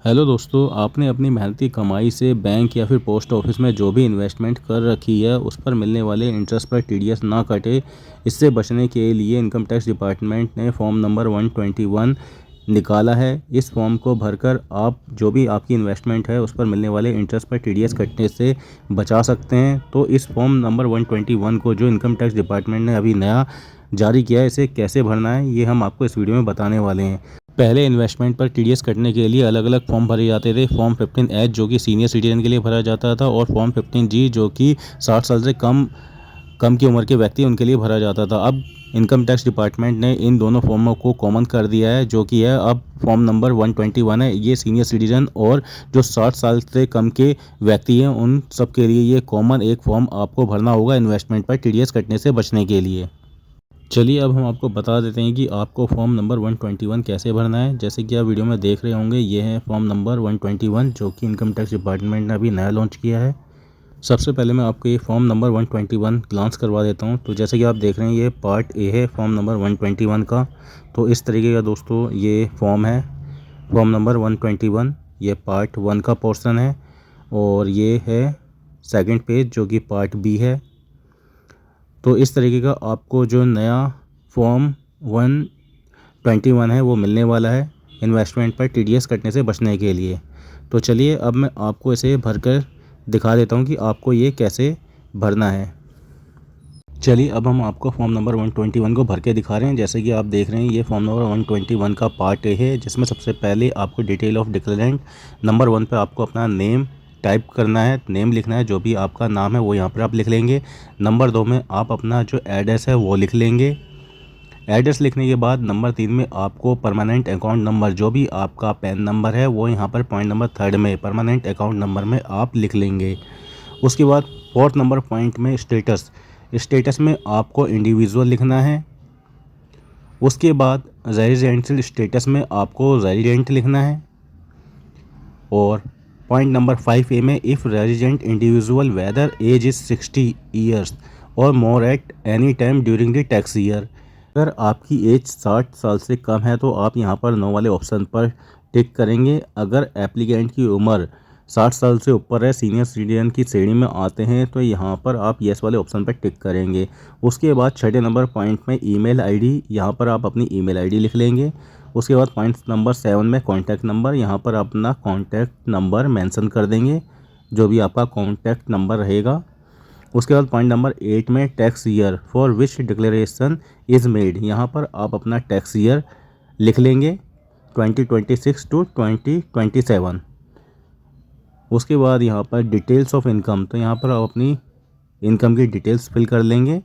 Hello दोस्तों, आपने अपनी मेहनती कमाई से बैंक या फिर पोस्ट ऑफिस में जो भी इन्वेस्टमेंट कर रखी है उस पर मिलने वाले इंटरेस्ट पर टीडीएस ना कटे। इससे बचने के लिए इनकम टैक्स डिपार्टमेंट ने फॉर्म नंबर 121 निकाला है। इस फॉर्म को भरकर आप जो भी आपकी इन्वेस्टमेंट है उस पर मिलने वाले इंटरेस्ट पर टीडीएस कटने से बचा सकते हैं। तो इस फॉर्म नंबर 121 को जो इनकम टैक्स डिपार्टमेंट ने अभी नया जारी किया है, इसे कैसे भरना है ये हम आपको इस वीडियो में बताने वाले हैं। पहले इन्वेस्टमेंट पर टीडीएस कटने के लिए अलग अलग फॉर्म भरे जाते थे। फॉर्म 15H जो कि सीनियर सिटीजन के लिए भरा जाता था और फॉर्म 15G जो कि 60 साल से कम की उम्र के व्यक्ति उनके लिए भरा जाता था। अब इनकम टैक्स डिपार्टमेंट ने इन दोनों फॉर्मों को कॉमन कर दिया है, जो कि है अब फॉर्म नंबर 121 है। ये सीनियर सिटीजन और जो 60 साल से कम के व्यक्ति हैं उन सब के लिए ये कॉमन एक फॉर्म आपको भरना होगा इन्वेस्टमेंट पर टीडीएस कटने से बचने के लिए। चलिए अब हम आपको बता देते हैं कि आपको फॉर्म नंबर 121 कैसे भरना है। जैसे कि आप वीडियो में देख रहे होंगे, ये है फॉर्म नंबर 121 जो कि इनकम टैक्स डिपार्टमेंट ने अभी नया लॉन्च किया है। सबसे पहले मैं आपको ये फॉर्म नंबर 121 ग्लांस करवा देता हूँ। तो जैसे कि आप देख रहे हैं, ये पार्ट ए है फॉर्म नंबर 121 का। तो इस तरीके का दोस्तों ये फॉर्म है, फॉर्म नंबर 121। ये पार्ट 1 का पोर्सन है और ये है सेकंड पेज जो कि पार्ट बी है। तो इस तरीके का आपको जो नया फॉर्म 121 है वो मिलने वाला है इन्वेस्टमेंट पर टीडीएस कटने से बचने के लिए। तो चलिए अब मैं आपको इसे भरकर दिखा देता हूँ कि आपको ये कैसे भरना है। चलिए अब हम आपको फॉर्म नंबर 121 को भर के दिखा रहे हैं। जैसे कि आप देख रहे हैं, ये फॉर्म नंबर 121 का पार्ट ए है, जिसमें सबसे पहले आपको डिटेल ऑफ डिक्लेरेंट नंबर 1 पे आपको अपना नेम टाइप करना है, नेम लिखना है। जो भी आपका नाम है वो यहाँ पर आप लिख लेंगे। नंबर 2 में आप अपना जो एड्रेस है वो लिख लेंगे। एड्रेस लिखने के बाद नंबर 3 में आपको परमानेंट अकाउंट नंबर, जो भी आपका पैन नंबर है वो यहाँ पर पॉइंट नंबर 3 में परमानेंट अकाउंट नंबर में आप लिख लेंगे। उसके बाद 4th नंबर पॉइंट में स्टेटस में आपको इंडिविजुअल लिखना है। उसके बाद रेजिडेंशियल स्टेटस में आपको रेजिडेंट लिखना है। और पॉइंट नंबर 5A में if resident individual whether age is 60 years और more at any time during the tax year. अगर आपकी एज 60 साल से कम है तो आप यहाँ पर नो वाले ऑप्शन पर टिक करेंगे। अगर एप्लीकेंट की उम्र 60 साल से ऊपर है, सीनियर सिटीजन की श्रेणी में आते हैं, तो यहाँ पर आप येस वाले ऑप्शन पर टिक करेंगे। उसके बाद 6 नंबर पॉइंट में ईमेल आईडी, यहाँ पर आप अपनी ईमेल आईडी लिख लेंगे। उसके बाद पॉइंट नंबर 7 में कॉन्टैक्ट नंबर, यहाँ पर अपना कॉन्टैक्ट नंबर मेंशन कर देंगे, जो भी आपका कॉन्टैक्ट नंबर रहेगा। उसके बाद पॉइंट नंबर 8 में tax year for which declaration is made, यहाँ पर आप अपना टैक्स ईयर लिख लेंगे 2026 टू 2027। उसके बाद यहाँ पर डिटेल्स ऑफ इनकम, तो यहाँ पर आप अपनी इनकम की डिटेल्स फिल कर लेंगे।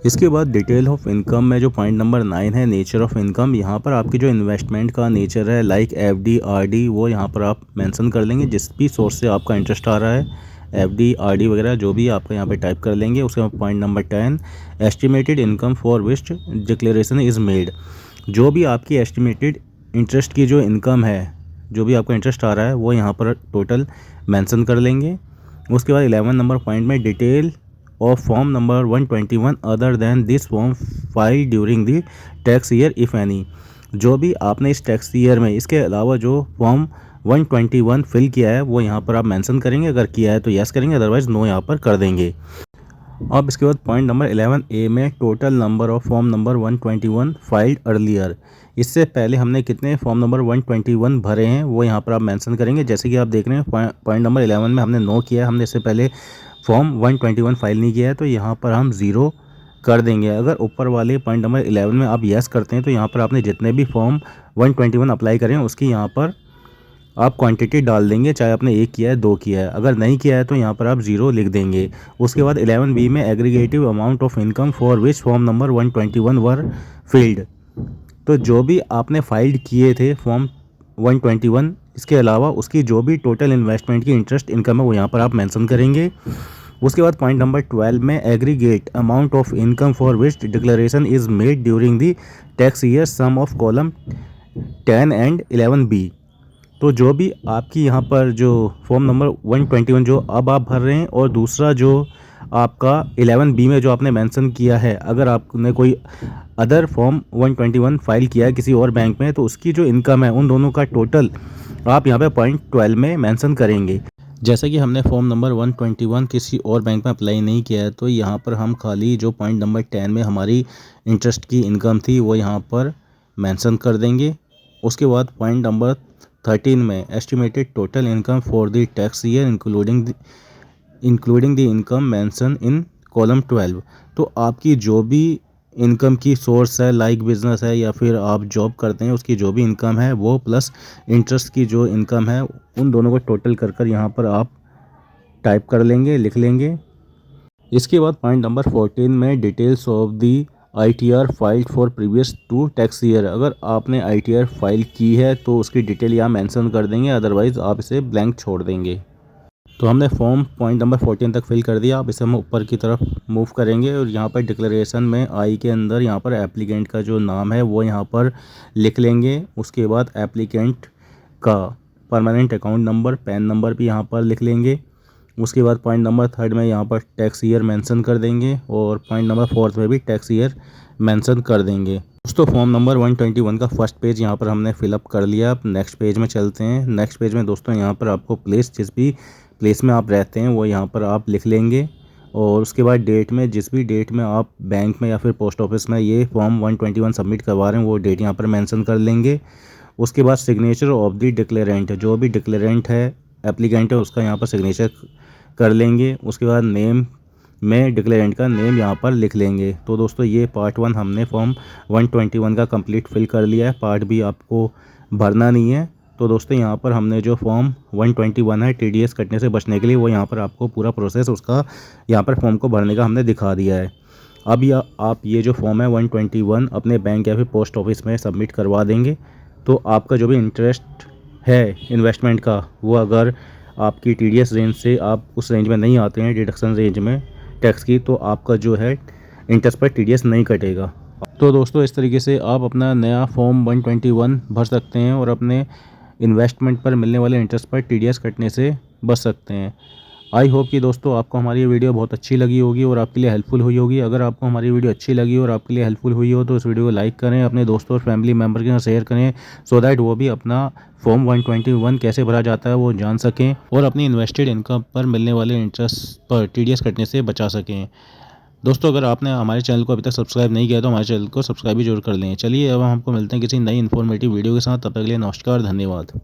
इसके बाद डिटेल ऑफ इनकम में जो पॉइंट नंबर 9 है नेचर ऑफ इनकम, यहाँ पर आपकी जो इन्वेस्टमेंट का नेचर है लाइक एफडी आरडी, वो यहाँ पर आप मेंशन कर लेंगे। जिस भी सोर्स से आपका इंटरेस्ट आ रहा है, एफडी आरडी वगैरह जो भी आपका यहाँ पे टाइप कर लेंगे। उसके बाद point number 10 estimated income for which declaration is made, जो भी आपकी एस्टिमेटेड इंटरेस्ट की जो इनकम है, जो भी आपका इंटरेस्ट आ रहा है वो यहाँ पर टोटल मेंशन कर लेंगे। उसके बाद 11 नंबर पॉइंट में detail of form number 121 other than this form file during the tax year if any, जो भी आपने इस टैक्स ईयर में इसके अलावा जो फॉर्म 121 फिल किया है वो यहाँ पर आप मेंशन करेंगे। अगर किया है तो यस करेंगे, अदरवाइज़ नो यहाँ पर कर देंगे। अब इसके बाद पॉइंट नंबर 11A में total number of form number 121 filed earlier, इससे पहले हमने कितने फॉर्म नंबर 121 भरे हैं वो यहाँ पर आप मेंशन करेंगे। जैसे कि आप देख रहे हैं पॉइंट नंबर 11 में हमने नो किया है, हमने इससे पहले फॉर्म 121 फाइल नहीं किया है, तो यहाँ पर हम 0 कर देंगे। अगर ऊपर वाले पॉइंट नंबर 11 में आप यस करते हैं तो यहाँ पर आपने जितने भी फॉर्म 121 अप्लाई करें उसकी यहाँ पर आप क्वांटिटी डाल देंगे, चाहे आपने 1 किया है 2 किया है। अगर नहीं किया है तो यहाँ पर आप 0 लिख देंगे। उसके बाद 11B में aggregative amount of income for which form number 121 were field, तो जो भी आपने फाइल्ड किए थे फॉर्म 121, इसके अलावा उसकी जो भी टोटल इन्वेस्टमेंट की इंटरेस्ट इनकम है वो यहाँ पर आप मेंशन करेंगे। उसके बाद पॉइंट नंबर 12 में aggregate amount of income for which declaration is made during the tax year sum of column 10 and 11B, तो जो भी आपकी यहाँ पर जो फॉर्म नंबर 121 जो अब आप भर रहे हैं और दूसरा जो आपका 11B में जो आपने मेंशन किया है, अगर आपने कोई अदर फॉर्म 121 फाइल किया है किसी और बैंक में तो उसकी जो इनकम है उन दोनों का टोटल आप यहाँ पे पॉइंट 12 में मेंशन करेंगे। जैसे कि हमने फॉर्म नंबर 121 किसी और बैंक में अप्लाई नहीं किया है, तो यहाँ पर हम खाली जो पॉइंट नंबर 10 में हमारी इंटरेस्ट की इनकम थी वो यहाँ पर मेंशन कर देंगे। उसके बाद पॉइंट नंबर 13 में estimated total income for the tax year including the income mention in column 12। तो आपकी जो भी इनकम की सोर्स है, लाइक बिजनेस है या फिर आप जॉब करते हैं, उसकी जो भी इनकम है वो प्लस इंटरेस्ट की जो इनकम है, उन दोनों को टोटल कर कर यहाँ पर आप टाइप कर लेंगे, लिख लेंगे। इसके बाद पॉइंट नंबर 14 में details of the ITR filed for previous to tax year. अगर आपने ITR फाइल की है तो उसकी डिटेल यहाँ मेंशन कर देंगे, अदरवाइज़ आप इसे ब्लैंक छोड़ देंगे। तो हमने फॉर्म पॉइंट नंबर 14 तक फिल कर दिया। अब इसे हम ऊपर की तरफ मूव करेंगे और यहाँ पर डिक्लेरेशन में आई के अंदर यहाँ पर एप्लीकेंट का जो नाम है वो यहाँ पर लिख लेंगे। उसके बाद एप्लीकेंट का permanent account number, pan number भी यहाँ पर लिख लेंगे। उसके बाद पॉइंट नंबर 3 में यहाँ पर टैक्स ईयर मेंशन कर देंगे और पॉइंट नंबर 4 में भी टैक्स ईयर मेंशन कर देंगे। दोस्तों फॉर्म नंबर 121 का फर्स्ट पेज यहाँ पर हमने फिलअप कर लिया। अब नेक्स्ट पेज में चलते हैं। नेक्स्ट पेज में दोस्तों यहाँ पर आपको प्लेस, जिस भी प्लेस में आप रहते हैं वो यहाँ पर आप लिख लेंगे और उसके बाद डेट में, जिस भी डेट में आप बैंक में या फिर पोस्ट ऑफिस में ये फॉर्म 121 सबमिट करवा रहे हैं वो डेट यहाँ पर मेंशन कर लेंगे। उसके बाद सिग्नेचर ऑफ द डिक्लेरेंट, जो भी डिक्लेरेंट है, एप्लीकेंट है, उसका यहाँ पर सिग्नेचर कर लेंगे। उसके बाद नेम में डिक्लेरेंट का नेम यहाँ पर लिख लेंगे। तो दोस्तों ये पार्ट 1 हमने फॉर्म 121 का कंप्लीट फिल कर लिया है। पार्ट भी आपको भरना नहीं है। तो दोस्तों यहाँ पर हमने जो फॉर्म 121 है TDS कटने से बचने के लिए, वो यहाँ पर आपको पूरा प्रोसेस उसका यहाँ पर फॉर्म को भरने का हमने दिखा दिया है। अब आप ये जो फॉर्म है 121 अपने बैंक या फिर पोस्ट ऑफिस में सबमिट करवा देंगे तो आपका जो भी इंटरेस्ट है इन्वेस्टमेंट का, वो अगर आपकी TDS रेंज से आप उस रेंज में नहीं आते हैं, डिडक्शन रेंज में टैक्स की, तो आपका जो है इंटरेस्ट पर TDS नहीं कटेगा। तो दोस्तों इस तरीके से आप अपना नया फॉर्म 121 भर सकते हैं और अपने इन्वेस्टमेंट पर मिलने वाले इंटरेस्ट पर TDS कटने से बच सकते हैं। आई होप कि दोस्तों आपको हमारी ये वीडियो बहुत अच्छी लगी होगी और आपके लिए हेल्पफुल हुई होगी। अगर आपको हमारी वीडियो अच्छी लगी और आपके लिए हेल्पफुल हुई हो तो इस वीडियो को लाइक करें, अपने दोस्तों और फैमिली मेम्बर के साथ शेयर करें, सो दैट वो भी अपना फॉर्म 121 कैसे भरा जाता है वो जान सकें और अपनी इन्वेस्टेड इनकम पर मिलने वाले इंटरेस्ट पर TDS कटने से बचा सकें। दोस्तों अगर आपने हमारे चैनल को अभी तक सब्सक्राइब नहीं किया तो हमारे चैनल को सब्सक्राइब भी जरूर कर लें। चलिए अब हमको मिलते हैं किसी नई इन्फॉर्मेटिव वीडियो के साथ। तब तक के लिए नमस्कार, धन्यवाद।